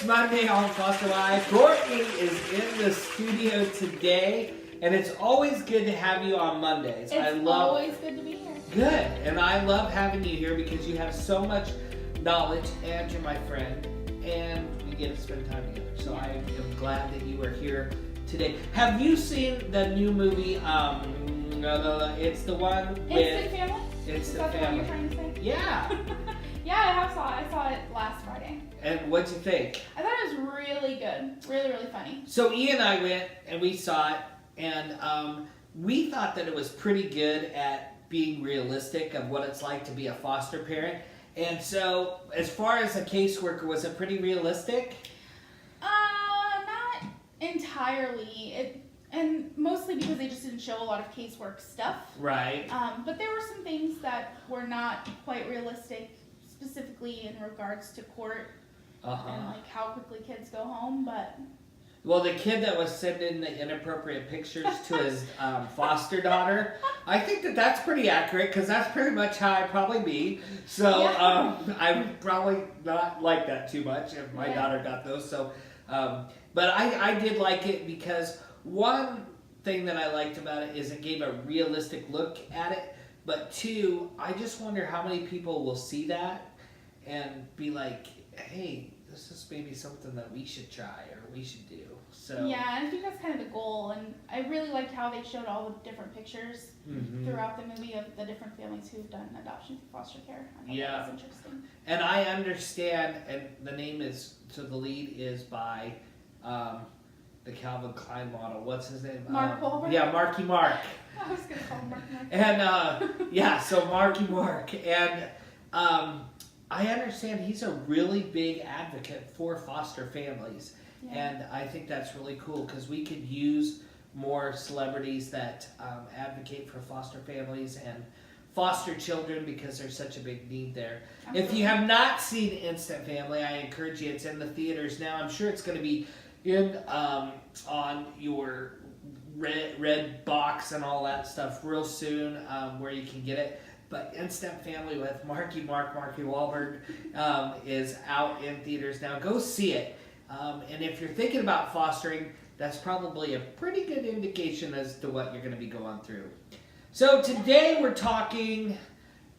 It's Monday on Foster Live. Courtney is in the studio today, and it's always good to have you on Mondays. It's always good to be here. Good, and I love having you here because you have so much knowledge, and you're my friend, and we get to spend time together. So I am glad that you are here today. Have you seen the new movie? It's the one with... Instant Family? It's the Family. Is that the one you're trying to say? Yeah. Yeah, I saw it last Friday. And what'd you think? I thought it was really good. Really, really funny. So E and I went and we saw it, and we thought that it was pretty good at being realistic of what it's like to be a foster parent. And so, as far as a caseworker, was it pretty realistic? Not entirely. And mostly because they just didn't show a lot of casework stuff. Right. But there were some things that were not quite realistic, specifically in regards to court and like how quickly kids go home. But well, the kid that was sending the inappropriate pictures to his foster daughter, I think that that's pretty accurate because that's pretty much how I'd probably be. So Yeah. I would probably not like that too much if my daughter got those. So, but I did like it because one thing that I liked about it is it gave a realistic look at it. But two, I just wonder how many people will see that and be like, hey, this is maybe something that we should try or we should do. So yeah, and I think that's kind of the goal. And I really liked how they showed all the different pictures throughout the movie of the different families who've done adoption through foster care. I thought that was interesting. And I understand, and the name is, so the lead is by the Calvin Klein model. What's his name? Mark Wahlberg? Yeah, Marky Mark. I was going to call him Mark. And yeah, so Marky Mark. And I understand he's a really big advocate for foster families. Yeah. And I think that's really cool because we could use more celebrities that advocate for foster families and foster children because there's such a big need there. Absolutely. If you have not seen Instant Family, I encourage you. It's in the theaters now. I'm sure it's going to be in on your red box and all that stuff real soon where you can get it. But Instant Family with Marky Wahlberg is out in theaters now. Go see it. And if you're thinking about fostering, that's probably a pretty good indication as to what you're going to be going through. So today we're talking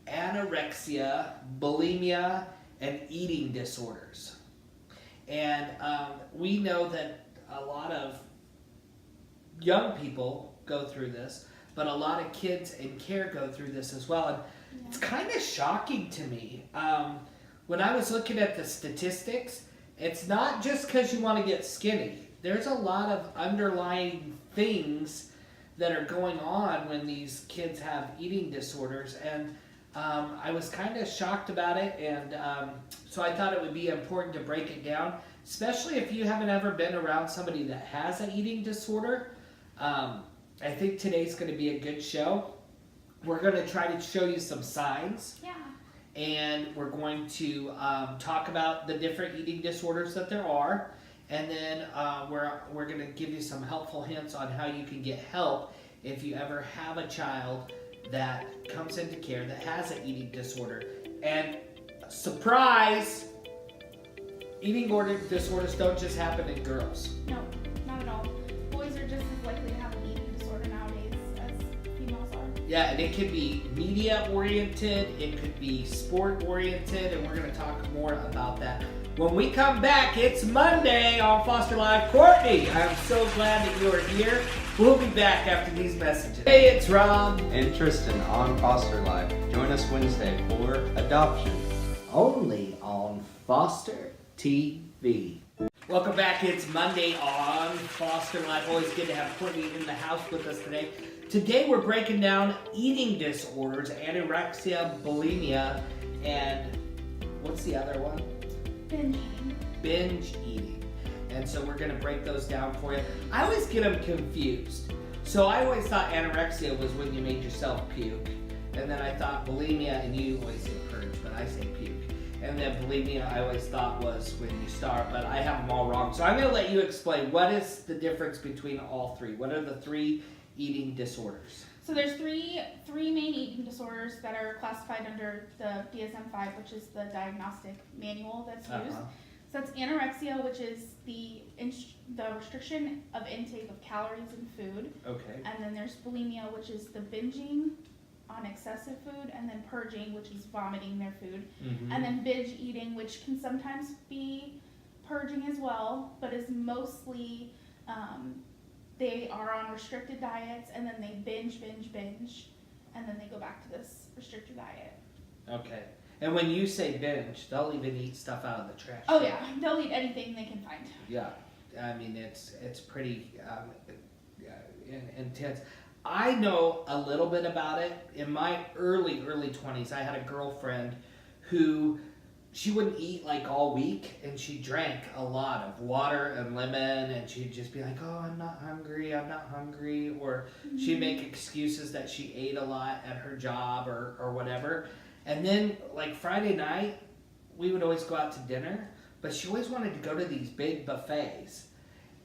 anorexia, bulimia, and eating disorders. And we know that a lot of young people go through this, but a lot of kids in care go through this as well. And it's kind of shocking to me. When I was looking at the statistics, it's not just because you want to get skinny. There's a lot of underlying things that are going on when these kids have eating disorders. And I was kind of shocked about it. And so I thought it would be important to break it down, especially if you haven't ever been around somebody that has an eating disorder. I think today's going to be a good show. We're going to try to show you some signs. Yeah. And we're going to talk about the different eating disorders that there are. And then we're going to give you some helpful hints on how you can get help if you ever have a child that comes into care that has an eating disorder. And surprise, eating disorders don't just happen in girls. No, not at all. Boys are just as likely to have an eating disorder nowadays as females are. Yeah, and it could be media-oriented, it could be sport-oriented, and we're going to talk more about that. When we come back, it's Monday on Foster Live. Courtney, I'm so glad that you are here. We'll be back after these messages. Hey, it's Rob. And Tristan on Foster Live. Join us Wednesday for Adoption. Only on Foster TV. Welcome back. It's Monday on Foster Live. Always good to have Courtney in the house with us today. Today we're breaking down eating disorders, anorexia, bulimia, and what's the other one? Binge eating. Binge eating. And so we're going to break those down for you. I always get them confused. So I always thought anorexia was when you made yourself puke. And then I thought bulimia, and you always say purge, but I say puke. And then bulimia I always thought was when you starve, but I have them all wrong. So I'm going to let you explain what is the difference between all three. What are the three eating disorders? So there's three main eating disorders that are classified under the DSM-5, which is the diagnostic manual that's used. So that's anorexia, which is the restriction of intake of calories in food. Okay. And then there's bulimia, which is the binging on excessive food, and then purging, which is vomiting their food. Mm-hmm. And then binge eating, which can sometimes be purging as well, but is mostly they are on restricted diets, and then they binge, and then they go back to this restricted diet. Okay. And when you say binge, they'll even eat stuff out of the trash. Oh yeah, they'll eat anything they can find. Yeah. I mean, it's pretty intense. I know a little bit about it. In my early 20s, I had a girlfriend who, she wouldn't eat like all week, and she drank a lot of water and lemon, and she'd just be like, oh, I'm not hungry, or she'd make excuses that she ate a lot at her job or whatever. And then like Friday night, we would always go out to dinner, but she always wanted to go to these big buffets.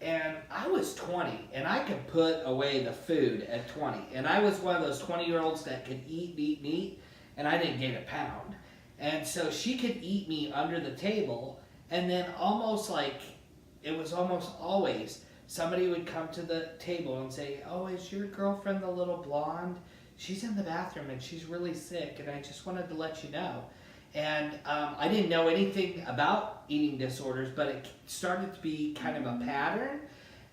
And I was 20, and I could put away the food at 20. And I was one of those 20-year-olds that could eat, and I didn't gain a pound. And so she could eat me under the table, and then almost like, it was almost always, somebody would come to the table and say, oh, is your girlfriend the little blonde? She's in the bathroom, and she's really sick, and I just wanted to let you know. And I didn't know anything about eating disorders, but it started to be kind of a pattern,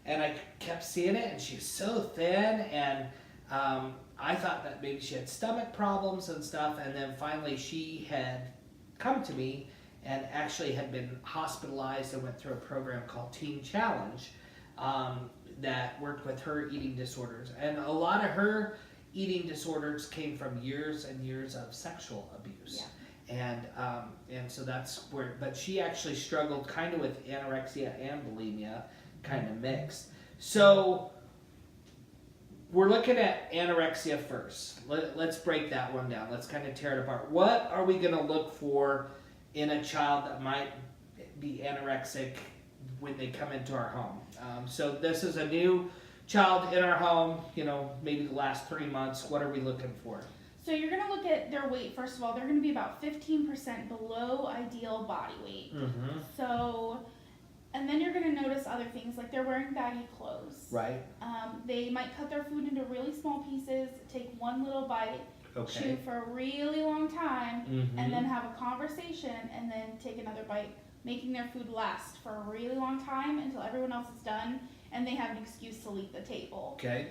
and I kept seeing it, and she was so thin, and I thought that maybe she had stomach problems and stuff, and then finally she had come to me and actually had been hospitalized and went through a program called Teen Challenge that worked with her eating disorders. And a lot of her eating disorders came from years and years of sexual abuse. Yeah. And so that's where, but she actually struggled kind of with anorexia and bulimia, kind of mixed. So we're looking at anorexia first. Let's break that one down. Let's kind of tear it apart. What are we going to look for in a child that might be anorexic when they come into our home? So this is a new child in our home, maybe the last 3 months. What are we looking for? So you're going to look at their weight. First of all, they're going to be about 15% below ideal body weight. Mm-hmm. So, and then you're going to notice other things, like they're wearing baggy clothes. Right. They might cut their food into really small pieces, take one little bite, Okay. chew for a really long time, Mm-hmm. and then have a conversation, and then take another bite, making their food last for a really long time until everyone else is done, and they have an excuse to leave the table. Okay.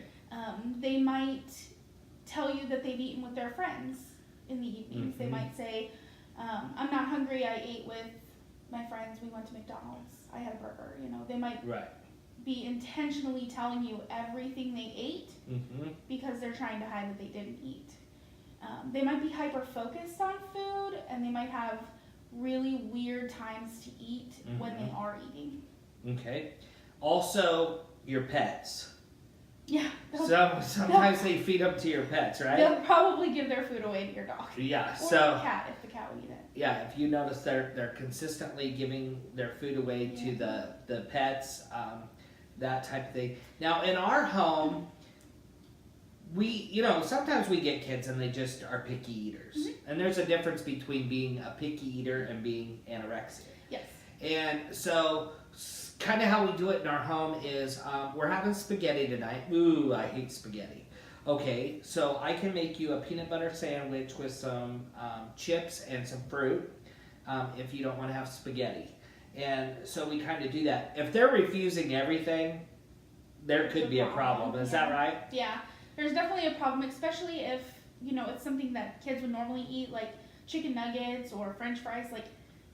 They might tell you that they've eaten with their friends in the evenings. Mm-hmm. They might say, I'm not hungry, I ate with my friends, we went to McDonald's, I had a burger. They might Right. be intentionally telling you everything they ate Mm-hmm. because they're trying to hide that they didn't eat. They might be hyper-focused on food, and they might have really weird times to eat when they are eating. Okay. Also, your pets. Yeah. Sometimes they feed them to your pets, right? They'll probably give their food away to your dog. Yeah. Or So the cat, if the cat would eat it. yeah, if you notice they're consistently giving their food away to the pets, that type of thing. Now in our home, we sometimes we get kids and they just are picky eaters, Mm-hmm. and there's a difference between being a picky eater and being anorexic. Yes. And so, kind of how we do it in our home is we're having spaghetti tonight. Ooh, I hate spaghetti. Okay, so I can make you a peanut butter sandwich with some chips and some fruit if you don't want to have spaghetti. And so we kind of do that. If they're refusing everything, there could be a problem. Is that right? Yeah, there's definitely a problem, especially if, it's something that kids would normally eat, like chicken nuggets or french fries. Like,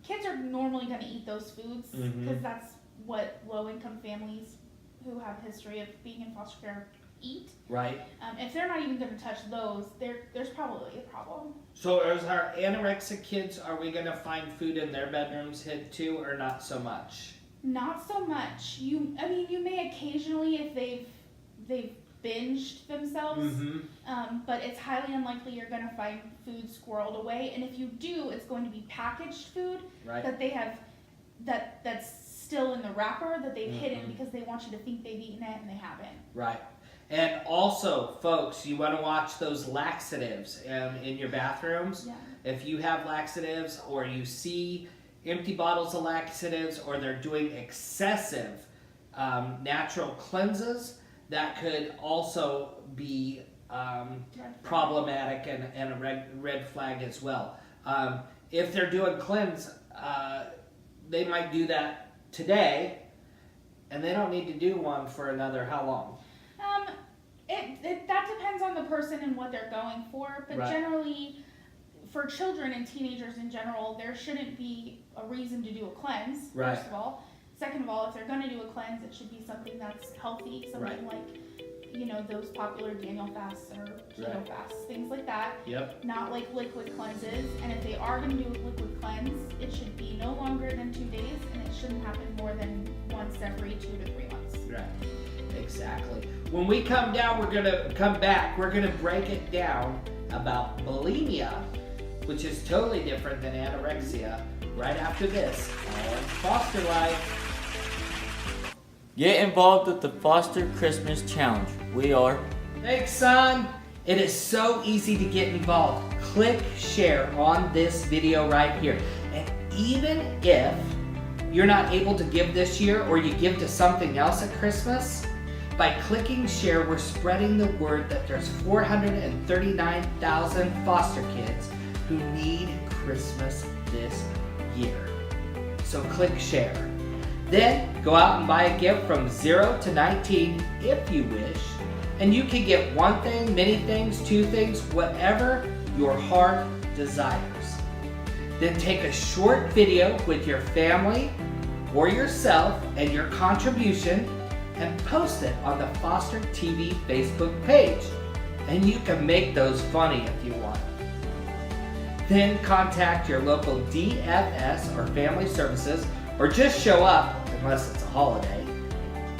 kids are normally going to eat those foods because that's what low-income families who have a history of being in foster care eat. Right. If they're not even going to touch those, there's probably a problem. So as our anorexic kids, are we going to find food in their bedrooms hid too, or not so much? Not so much. You may occasionally if they've binged themselves, but it's highly unlikely you're going to find food squirreled away. And if you do, it's going to be packaged food that they have that's still in the wrapper that they've hidden because they want you to think they've eaten it and they haven't. Right. And also, folks, you want to watch those laxatives in your bathrooms. Yeah. If you have laxatives or you see empty bottles of laxatives, or they're doing excessive natural cleanses, that could also be problematic and a red flag as well. If they're doing cleanse, they might do that today, and they don't need to do one for another how long? That depends on the person and what they're going for, but generally, for children and teenagers in general, there shouldn't be a reason to do a cleanse, first of all. Second of all, if they're going to do a cleanse, it should be something that's healthy, something like, those popular Daniel fasts or keto fasts, things like that. Yep. Not like liquid cleanses. And if they are going to do a liquid cleanse, it should be no longer than 2 days, and it shouldn't happen more than once every 2 to 3 months. Right. Exactly. When we come down, we're going to come back. We're going to break it down about bulimia, which is totally different than anorexia, right after this on Foster Life. Get involved with the Foster Christmas Challenge. We are. Thanks, son. It is so easy to get involved. Click share on this video right here. And even if you're not able to give this year, or you give to something else at Christmas, by clicking share, we're spreading the word that there's 439,000 foster kids who need Christmas this year. So click share. Then go out and buy a gift from 0 to 19 if you wish, and you can get one thing, many things, 2 things, whatever your heart desires. Then take a short video with your family or yourself and your contribution and post it on the Foster TV Facebook page. And you can make those funny if you want. Then contact your local DFS or family services, or just show up unless it's a holiday,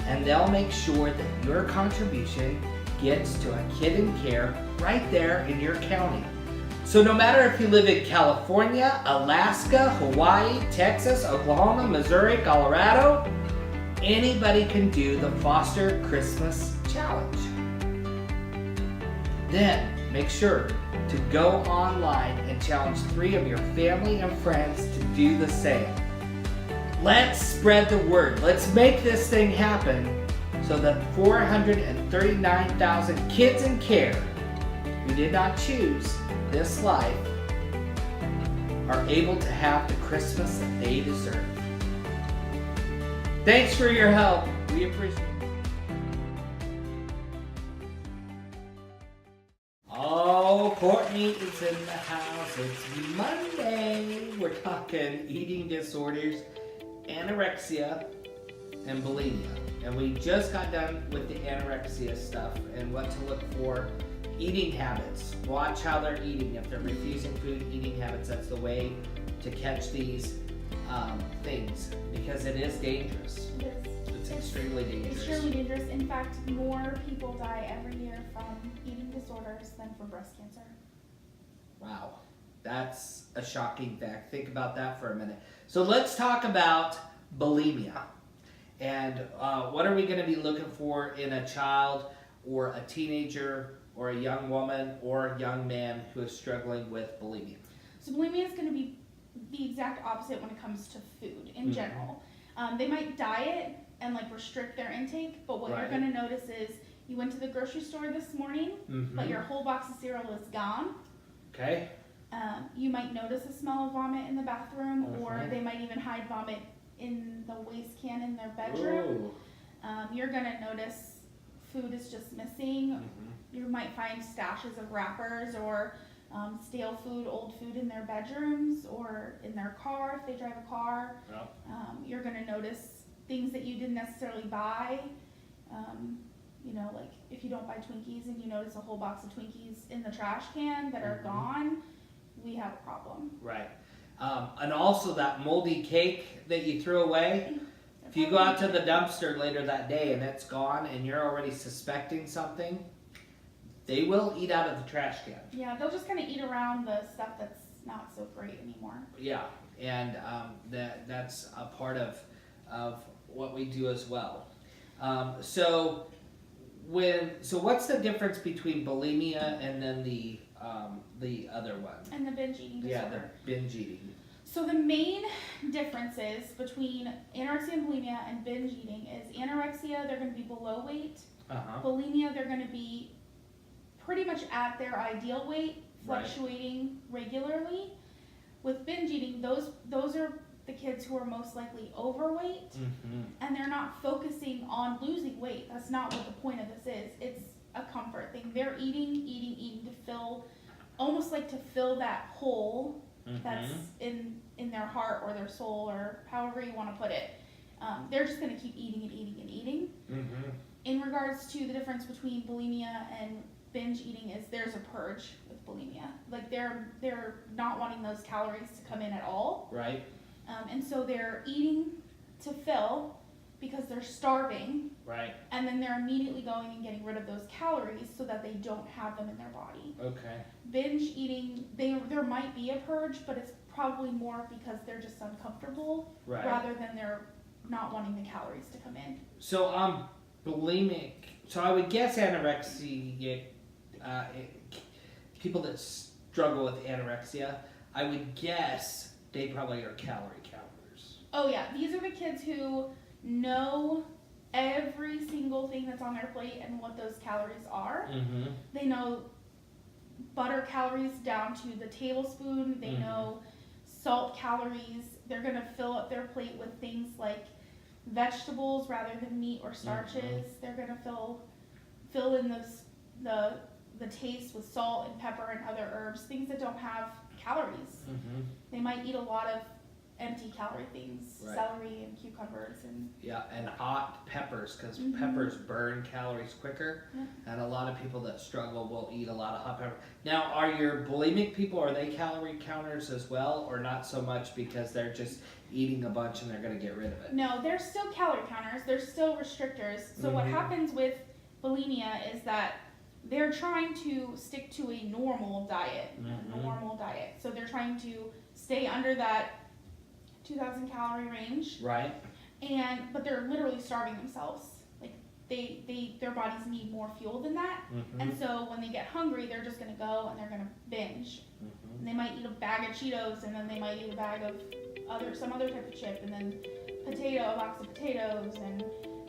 and they'll make sure that your contribution gets to a kid in care right there in your county. So no matter if you live in California, Alaska, Hawaii, Texas, Oklahoma, Missouri, Colorado, anybody can do the Foster Christmas Challenge. Then make sure to go online and challenge 3 of your family and friends to do the same. Let's spread the word. Let's make this thing happen so that 439,000 kids in care who did not choose this life are able to have the Christmas that they deserve. Thanks for your help. We appreciate it. Oh, Courtney is in the house. It's Monday. We're talking eating disorders, anorexia, and bulimia. And we just got done with the anorexia stuff and what to look for. Eating habits. Watch how they're eating. If they're refusing food, eating habits, that's the way to catch these things, because it is dangerous. It is. It's extremely dangerous. Extremely dangerous. In fact, more people die every year from eating disorders than from breast cancer. Wow. That's a shocking fact. Think about that for a minute. So let's talk about bulimia. And what are we going to be looking for in a child or a teenager or a young woman or a young man who is struggling with bulimia? So bulimia is going to be the exact opposite when it comes to food in general. They might diet and restrict their intake, but what you're going to notice is you went to the grocery store this morning, but your whole box of cereal is gone. Okay. You might notice a smell of vomit in the bathroom, or they might even hide vomit in the waste can in their bedroom. You're going to notice food is just missing. You might find stashes of wrappers or stale food, old food in their bedrooms or in their car if they drive a car. You're going to notice things that you didn't necessarily buy. If you don't buy Twinkies and you notice a whole box of Twinkies in the trash can that are gone, we have a problem. Right. And also that moldy cake that you threw away. If you go out to the dumpster later that day and it's gone and you're already suspecting something, they will eat out of the trash can. Yeah, they'll just kind of eat around the stuff that's not so great anymore. Yeah, and that's a part of what we do as well. So what's the difference between bulimia and then the other one? And the binge eating disorder. Yeah, the binge eating. So the main differences between anorexia and bulimia and binge eating is anorexia, they're going to be below weight. Bulimia, they're going to be pretty much at their ideal weight, fluctuating regularly. With binge eating, those are the kids who are most likely overweight, and they're not focusing on losing weight. That's not what the point of this is. It's a comfort thing. They're eating to fill, almost like to fill that hole that's in their heart or their soul or however you want to put it. They're just going to keep eating and eating and eating. In regards to the difference between bulimia and binge eating is there's a purge with bulimia. Like they're not wanting those calories to come in at all. Right. And so they're eating to fill because they're starving. Right. And then they're immediately going and getting rid of those calories so that they don't have them in their body. Okay. Binge eating, there might be a purge, but it's probably more because they're just uncomfortable rather than they're not wanting the calories to come in. So bulimic. So I would guess anorexia, people that struggle with anorexia, I would guess they probably are calorie counters. Oh yeah, these are the kids who know every single thing that's on their plate and what those calories are. They know butter calories down to the tablespoon. They know salt calories. They're going to fill up their plate with things like vegetables rather than meat or starches. They're going to fill in the taste with salt and pepper and other herbs, things that don't have calories. They might eat a lot of empty calorie things, celery and cucumbers and hot peppers, because peppers burn calories quicker, and a lot of people that struggle will eat a lot of hot pepper. Now, are your bulimic people, are they calorie counters as well, or not so much because they're just eating a bunch and they're going to get rid of it? No, they're still calorie counters. They're still restrictors. So what happens with bulimia is that they're trying to stick to a normal diet. So they're trying to stay under that 2,000 calorie range. Right. But they're literally starving themselves. Like their bodies need more fuel than that. And so when they get hungry, they're just gonna go and they're gonna binge. And they might eat a bag of Cheetos, and then they might eat a bag of some other type of chip, and then a box of potatoes, and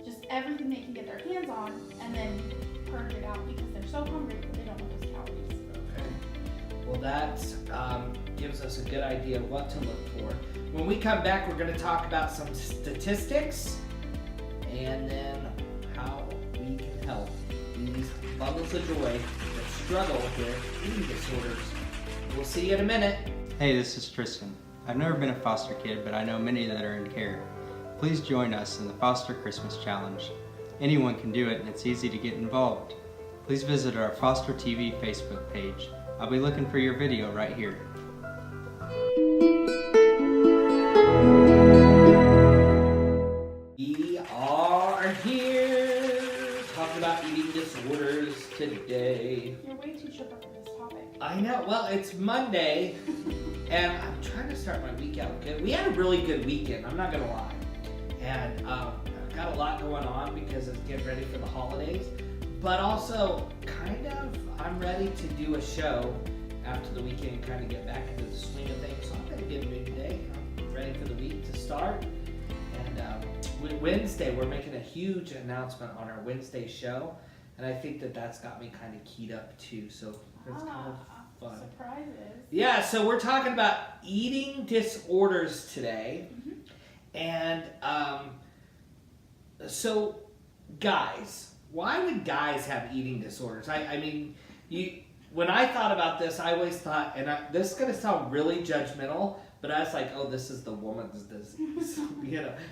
just everything they can get their hands on, and then purge it out because they're so hungry that they don't want those calories. Okay. Well, that gives us a good idea of what to look for. When we come back, we're going to talk about some statistics and then how we can help these bundles of joy that struggle with eating disorders. We'll see you in a minute. Hey, this is Tristan. I've never been a foster kid, but I know many that are in care. Please join us in the Foster Christmas Challenge. Anyone can do it, and it's easy to get involved. Please visit our Foster TV Facebook page. I'll be looking for your video right here. We are here talking about eating disorders today. You're way too chipper for this topic. I know. Well, it's Monday, and I'm trying to start my week out good. We had a really good weekend, I'm not going to lie. And I've got a lot going on because it's getting ready for the holidays. But also, I'm ready to do a show after the weekend and kind of get back into the swing of things. So I'm going to get ready today. I'm ready for the week to start. And Wednesday, we're making a huge announcement on our Wednesday show. And I think that's got me kind of keyed up too. So it's kind of fun. Surprises. Yeah, so we're talking about eating disorders today. And so guys, why would guys have eating disorders? I mean, when I thought about this, I always thought, and this is going to sound really judgmental, but I was like, oh, this is the woman's disease,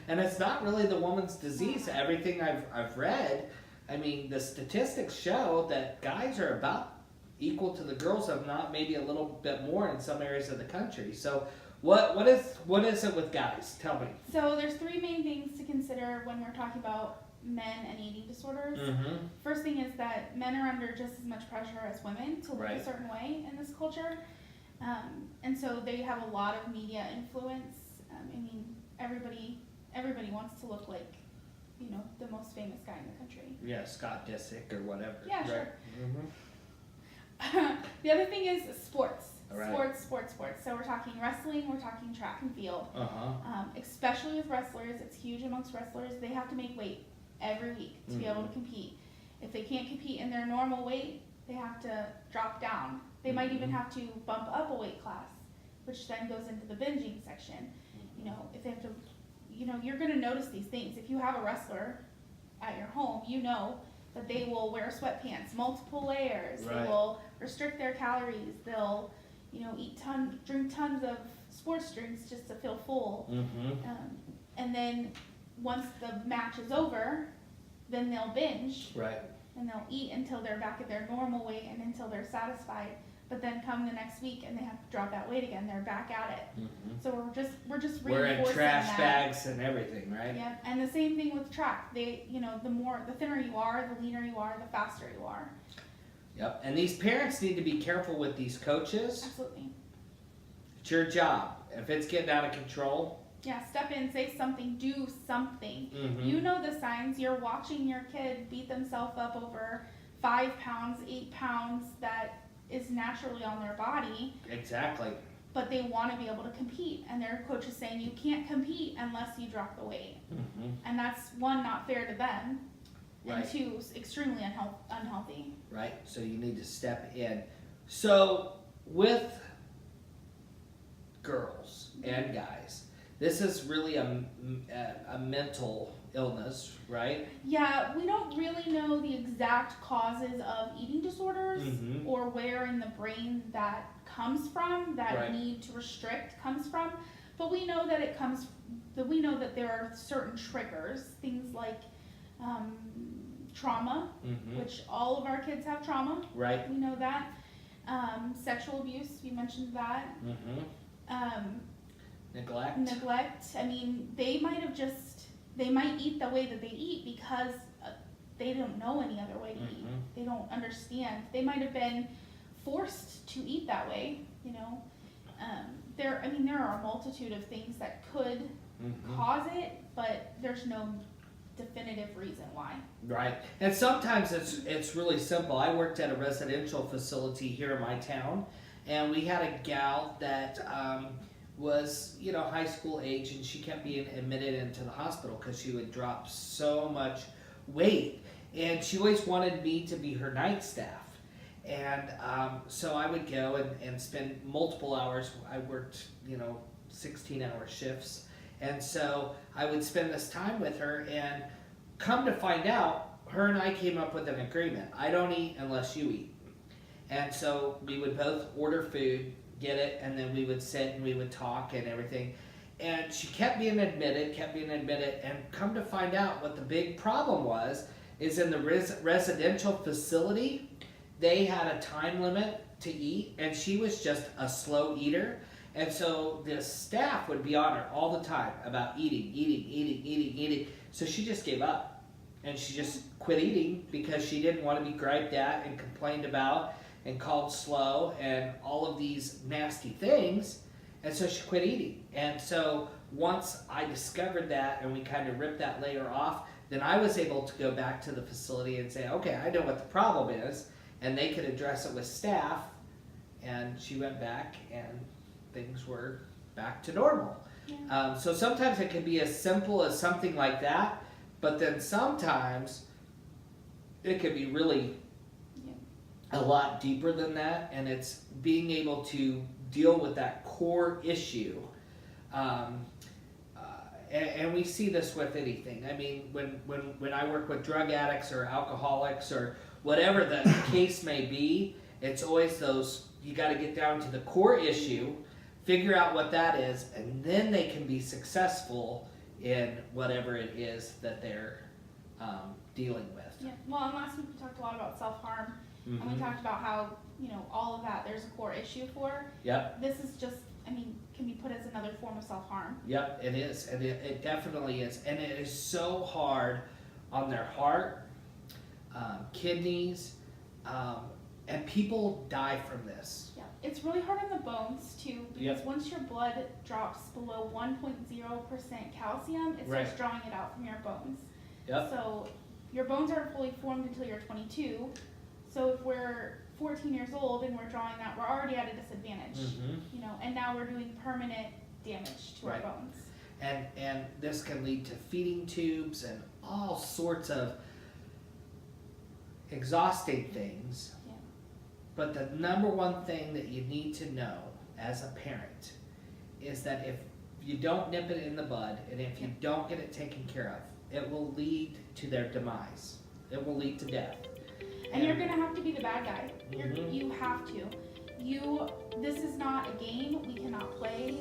and it's not really the woman's disease. Everything I've read, I mean, the statistics show that guys are about equal to the girls, if not maybe a little bit more in some areas of the country. So what is it with guys? Tell me. So there's three main things to consider when we're talking about men and eating disorders. First thing is that men are under just as much pressure as women to live a certain way in this culture. And so they have a lot of media influence. I mean, everybody wants to look like, the most famous guy in the country. Yeah, Scott Disick or whatever. Yeah, sure. The other thing is sports. Right. Sports. So we're talking wrestling, we're talking track and field. Especially with wrestlers, it's huge amongst wrestlers. They have to make weight every week to be able to compete. If they can't compete in their normal weight, they have to drop down. They might even have to bump up a weight class, which then goes into the binging section. You know, if they have to, you know, you're going to notice these things. If you have a wrestler at your home, you know that they will wear sweatpants, multiple layers. Right. They will restrict their calories. They'll, you know, drink tons of sports drinks just to feel full. And then once the match is over, then they'll binge. Right. And they'll eat until they're back at their normal weight and until they're satisfied. But then come the next week and they have to drop that weight again. They're back at it. So we're just We're in reinforcing trash that. bags and everything, right? Yeah, and the same thing with track. They, you know, the thinner you are, the leaner you are, the faster you are. Yep. And these parents need to be careful with these coaches. Absolutely. It's your job. If it's getting out of control, Yeah, step in, say something, do something. You know the signs. You're watching your kid beat themselves up over 5 pounds, 8 pounds that is naturally on their body. exactly. But they want to be able to compete, and their coach is saying you can't compete unless you drop the weight. And that's, one, not fair to them, and Right. two, extremely unhealthy. Right. So you need to step in. So with girls and guys, this is really a mental illness, right? Yeah, we don't really know the exact causes of eating disorders or where in the brain that comes from, that Right. need to restrict comes from, but we know that it comes, we know that there are certain triggers, things like trauma, which all of our kids have trauma. Right. We know that. Sexual abuse, we mentioned that. Neglect. Neglect. I mean, they might eat the way that they eat because they don't know any other way to eat. They don't understand. They might have been forced to eat that way, you know. There are a multitude of things that could cause it, but there's no definitive reason why. Right. And sometimes it's really simple. I worked at a residential facility here in my town, and we had a gal that was, you know, high school age, and she kept being admitted into the hospital because she would drop so much weight, and she always wanted me to be her night staff. And so I would go and spend multiple hours. I worked, you know, 16-hour shifts. And so I would spend this time with her, and come to find out, her and I came up with an agreement. I don't eat unless you eat. And so we would both order food, get it, and then we would sit and we would talk and everything. And she kept being admitted, and come to find out what the big problem was is in the residential facility, they had a time limit to eat, and she was just a slow eater. And so the staff would be on her all the time about eating. So she just gave up, and she just quit eating because she didn't want to be griped at and complained about and called slow and all of these nasty things. And so she quit eating. And so once I discovered that and we kind of ripped that layer off, then I was able to go back to the facility and say, okay, I know what the problem is, and they could address it with staff. And she went back, and things were back to normal. Yeah. So sometimes it can be as simple as something like that, but then sometimes it could be really a lot deeper than that, and it's being able to deal with that core issue. And we see this with anything. I mean, when I work with drug addicts or alcoholics or whatever the case may be, it's always those, you got to get down to the core issue, figure out what that is, and then they can be successful in whatever it is that they're dealing with. Yeah. Well, and last week we talked a lot about self-harm, and we talked about how, you know, all of that there's a core issue for. Yep. This is just, I mean, can be put as another form of self-harm. Yep, it is, and it definitely is, and it is so hard on their heart, kidneys, and people die from this. Yeah, it's really hard on the bones too, because Yep. once your blood drops below 1.0% calcium, it starts Right. drawing it out from your bones. Yep. So your bones aren't fully formed until you're 22. So if we're 14 years old and we're drawing that, we're already at a disadvantage, you know, and now we're doing permanent damage to our bones. And this can lead to feeding tubes and all sorts of exhausting things. Yeah. But the number one thing that you need to know as a parent is that if you don't nip it in the bud and if you don't get it taken care of, it will lead to their demise. It will lead to death. And you're gonna have to be the bad guy. You have to. This is not a game. We cannot play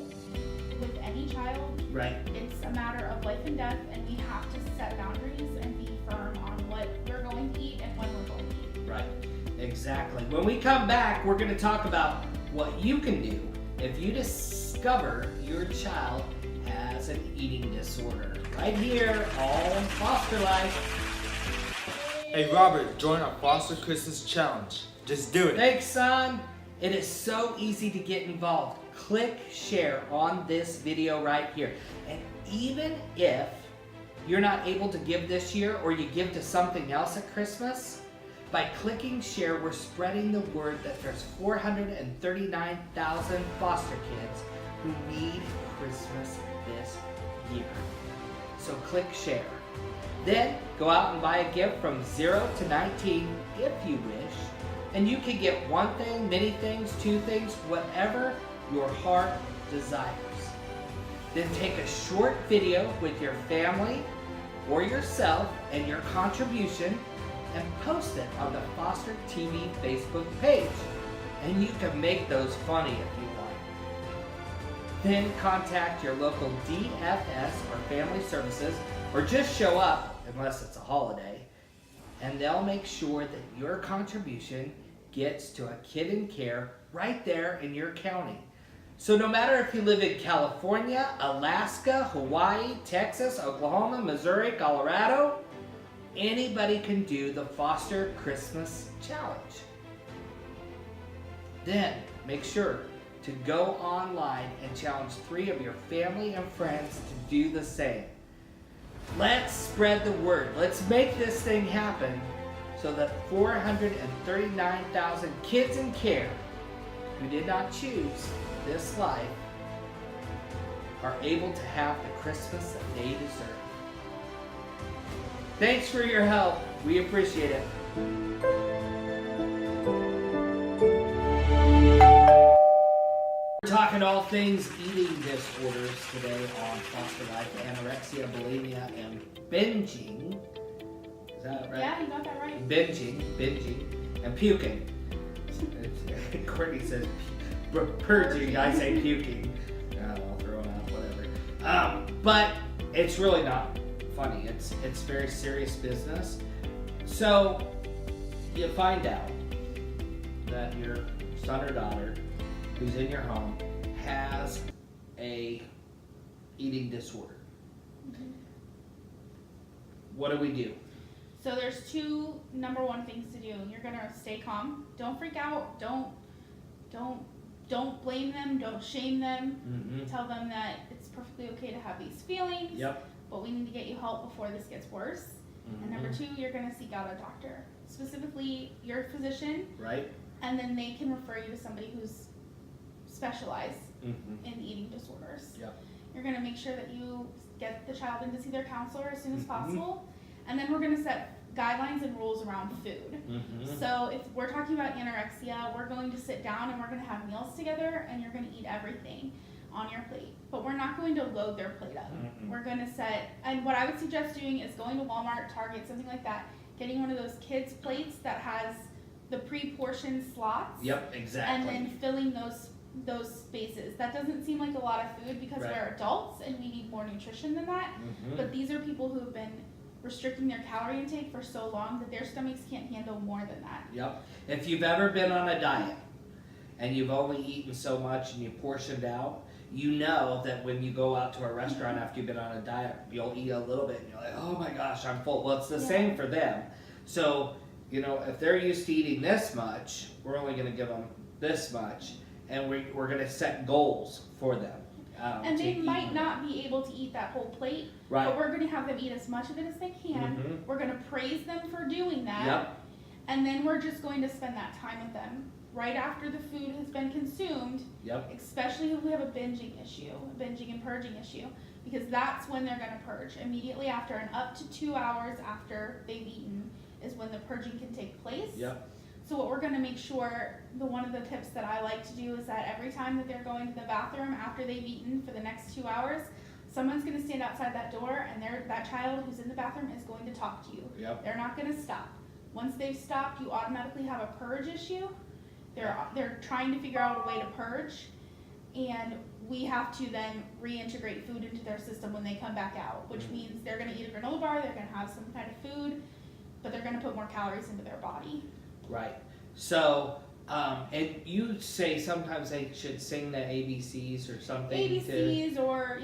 with any child. Right. It's a matter of life and death, and we have to set boundaries and be firm on what we're going to eat and when we're going to eat. Right. Exactly. When we come back, we're going to talk about what you can do if you discover your child has an eating disorder. Right here on Foster Life. Hey Robert, join our Foster Christmas Challenge. Just do it. Thanks, son. It is so easy to get involved. Click share on this video right here. And even if you're not able to give this year or you give to something else at Christmas, by clicking share, we're spreading the word that there's 439,000 foster kids who need Christmas this year. So click share. Then go out and buy a gift from 0 to 19 if you wish. And you can get one thing, many things, two things, whatever your heart desires. Then take a short video with your family or yourself and your contribution and post it on the Foster TV Facebook page. And you can make those funny if you want. Then contact your local DFS or Family Services or just show up, unless it's a holiday, and they'll make sure that your contribution gets to a kid in care right there in your county. So no matter if you live in California, Alaska, Hawaii, Texas, Oklahoma, Missouri, Colorado, anybody can do the Foster Christmas Challenge. Then make sure to go online and challenge 3 of your family and friends to do the same. Let's spread the word. Let's make this thing happen so that 439,000 kids in care who did not choose this life are able to have the Christmas that they deserve. Thanks for your help. We appreciate it. We're talking all things eating disorders today on Foster Life: anorexia, bulimia, and binging. Is that right? Yeah, you got that right. Binging, and puking. Courtney says purging, I say puking. I'll throw it out, whatever. But it's really not funny. It's very serious business. So you find out that your son or daughter who's in your home has a eating disorder. What do we do? So there's 2 number 1 things to do. You're gonna stay calm. Don't freak out. Don't blame them. Don't shame them. Tell them that it's perfectly okay to have these feelings. Yep. But we need to get you help before this gets worse. And number 2, you're gonna seek out a doctor, specifically your physician. Right. And then they can refer you to somebody who's specialized in eating disorders. Yep. You're gonna make sure that you get the child in to see their counselor as soon as possible. And then we're gonna set guidelines and rules around food. So if we're talking about anorexia, we're going to sit down and we're gonna have meals together and you're gonna eat everything on your plate. But we're not going to load their plate up. We're gonna set, and what I would suggest doing is going to Walmart, Target, something like that, getting one of those kids' plates that has the pre-portioned slots. Yep, exactly. And then filling those spaces. That doesn't seem like a lot of food because we're adults and we need more nutrition than that. But these are people who have been restricting their calorie intake for so long that their stomachs can't handle more than that. Yep. If you've ever been on a diet and you've only eaten so much and you portioned out, you know that when you go out to a restaurant after you've been on a diet, you'll eat a little bit and you're like, oh my gosh, I'm full. Well, it's the same for them. So, you know, if they're used to eating this much, we're only going to give them this much, and we're going to set goals for them. And they might not be able to eat that whole plate, but we're going to have them eat as much of it as they can. We're going to praise them for doing that. And then we're just going to spend that time with them right after the food has been consumed. Yep. Especially if we have a binging and purging issue, because that's when they're going to purge. Immediately after, and up to 2 hours after they've eaten is when the purging can take place. Yep. So what we're going to make sure, one of the tips that I like to do is that every time that they're going to the bathroom after they've eaten for the next 2 hours, someone's going to stand outside that door, and that child who's in the bathroom is going to talk to you. Yep. They're not going to stop. Once they've stopped, you automatically have a purge issue. They're trying to figure out a way to purge, and we have to then reintegrate food into their system when they come back out, which means they're going to eat a granola bar, they're going to have some kind of food, but they're going to put more calories into their body. Right. So, and you say sometimes they should sing the ABCs or something. ABCs, or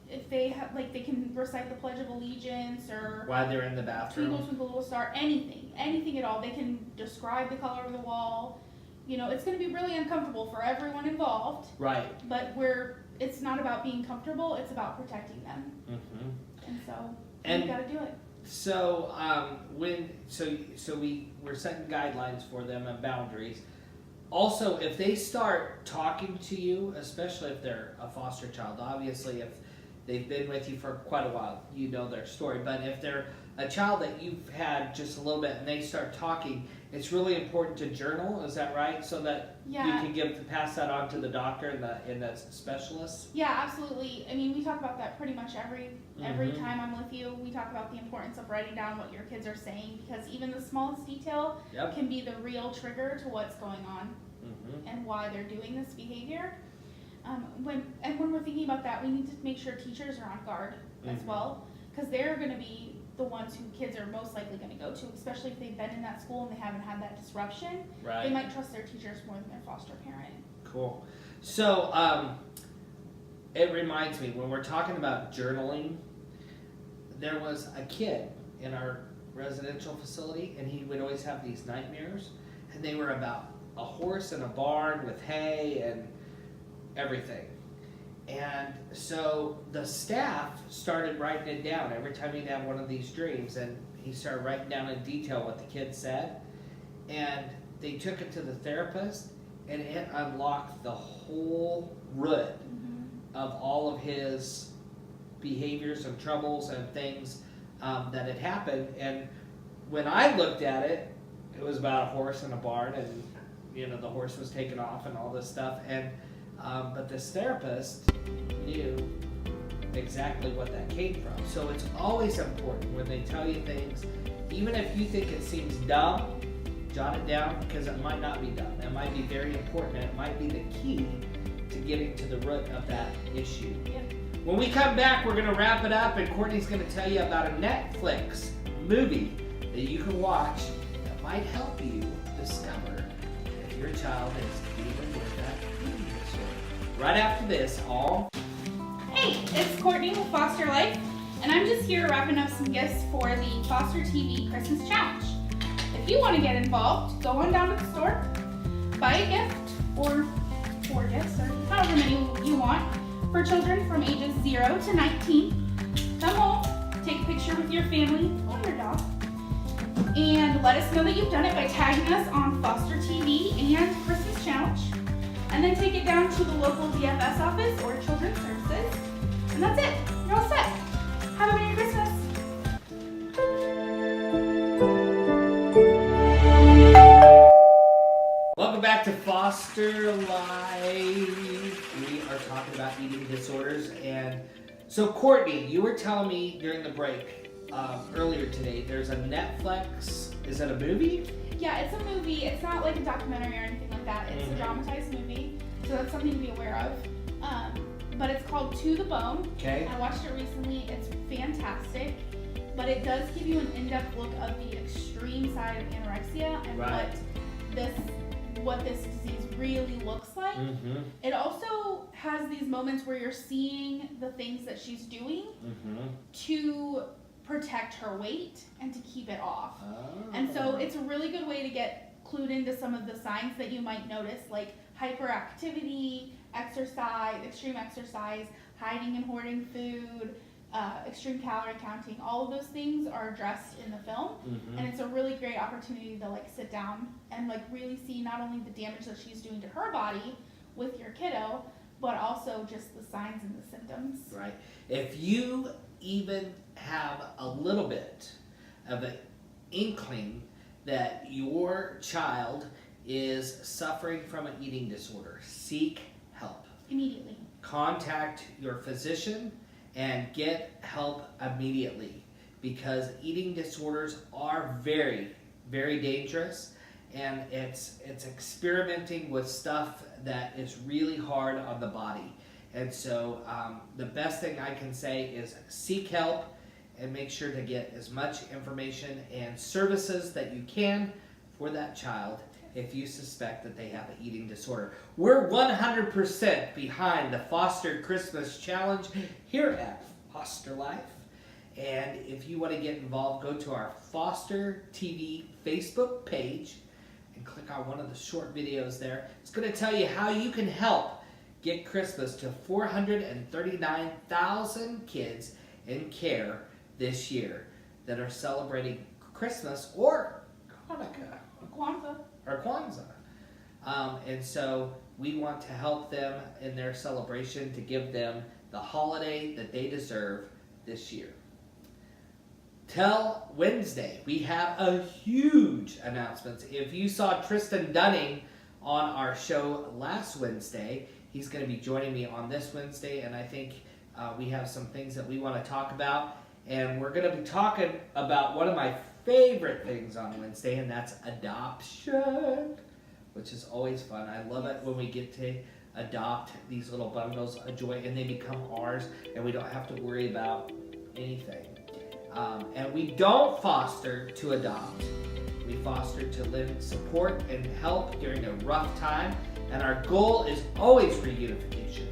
if they have, like, they can recite the Pledge of Allegiance, or while they're in the bathroom. Twinkle Twinkle Little Star, anything at all. They can describe the color of the wall. It's going to be really uncomfortable for everyone involved. Right. But it's not about being comfortable, it's about protecting them. Mm-hmm. And so And we got to do it. so we're setting guidelines for them and boundaries. Also, if they start talking to you, especially if they're a foster child, obviously if they've been with you for quite a while, you know their story. But if they're a child that you've had just a little bit and they start talking, it's really important to journal. Is that right? So that you can pass that on to the doctor and the specialist. Yeah, absolutely. I mean, we talk about that pretty much every time I'm with you. We talk about the importance of writing down what your kids are saying, because even the smallest detail can be the real trigger to what's going on and why they're doing this behavior. When we're thinking about that, we need to make sure teachers are on guard as well, because they're going to be the ones who kids are most likely going to go to, especially if they've been in that school and they haven't had that disruption. Right. They might trust their teachers more than their foster parent. Cool. So it reminds me, when we're talking about journaling, there was a kid in our residential facility, and he would always have these nightmares, and they were about a horse in a barn with hay and everything. And so the staff started writing it down every time he'd have one of these dreams, and he started writing down in detail what the kid said. And they took it to the therapist, and it unlocked the whole root of all of his behaviors and troubles and things that had happened. And when I looked at it, it was about a horse in a barn, and the horse was taken off and all this stuff. And but this therapist knew exactly what that came from. So it's always important when they tell you things, even if you think it seems dumb, jot it down, because it might not be dumb. It might be very important, and it might be the key to getting to the root of that issue. Yeah. When we come back, we're going to wrap it up, and Courtney's going to tell you about a Netflix movie that you can watch that might help you discover if your child is dealing with that eating disorder. Right after this, Hey, it's Courtney with Foster Life, and I'm just here wrapping up some gifts for the Foster TV Christmas Challenge. If you want to get involved, go on down to the store, buy a gift, or 4 gifts, or however many you want, for children from ages 0 to 19. Come home, take a picture with your family or your dog, and let us know that you've done it by tagging us on Foster TV and Christmas Challenge. And then take it down to the local DFS office or Children's Services. And that's it. You're all set. Have a Merry Christmas. welcome back to Foster Life. We are talking about eating disorders. And so, Courtney, you were telling me during the break earlier today, there's a Netflix, is it a movie? Yeah, it's a movie. It's not like a documentary or anything like that. It's a dramatized movie, so that's something to be aware of. But it's called To the Bone. Okay. I watched it recently. It's fantastic, but it does give you an in-depth look of the extreme side of anorexia and what this disease really looks like. It also has these moments where you're seeing the things that she's doing to protect her weight and to keep it off. And so it's a really good way to get clued into some of the signs that you might notice, like hyperactivity, exercise, extreme exercise, hiding and hoarding food, extreme calorie counting, all of those things are addressed in the film. And it's a really great opportunity to like sit down and like really see not only the damage that she's doing to her body with your kiddo, but also just the signs and the symptoms. Right. If you even have a little bit of an inkling that your child is suffering from an eating disorder, seek help. Immediately. Contact your physician and get help immediately, because eating disorders are very, very dangerous, and it's experimenting with stuff that is really hard on the body. And so the best thing I can say is seek help and make sure to get as much information and services that you can for that child if you suspect that they have an eating disorder. We're 100% behind the Foster Christmas Challenge here at Foster Life. And if you want to get involved, go to our Foster TV Facebook page and click on one of the short videos there. It's going to tell you how you can help get Christmas to 439,000 kids in care this year that are celebrating Christmas or Hanukkah. Or Kwanzaa. And so we want to help them in their celebration to give them the holiday that they deserve this year. Till Wednesday, we have a huge announcement. If you saw Tristan Dunning on our show last Wednesday, he's going to be joining me on this Wednesday, and I think we have some things that we want to talk about. And we're going to be talking about one of my favorite things on Wednesday, and that's adoption, which is always fun. I love it when we get to adopt these little bundles of joy and they become ours and we don't have to worry about anything. And we don't foster to adopt. We foster to lend support and help during a rough time, and our goal is always reunification.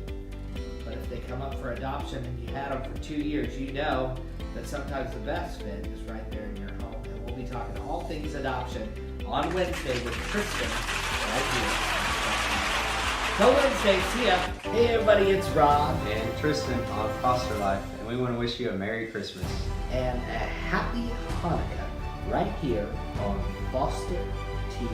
But if they come up for adoption and you had them for 2 years, you know that sometimes the best fit is right there in your home. And we'll be talking all things adoption on Wednesday with Tristan right here. Till Wednesday, see ya. Hey everybody, it's Rob. And Tristan on Foster Life, and we want to wish you a Merry Christmas. And a happy Hanukkah right here on Foster TV.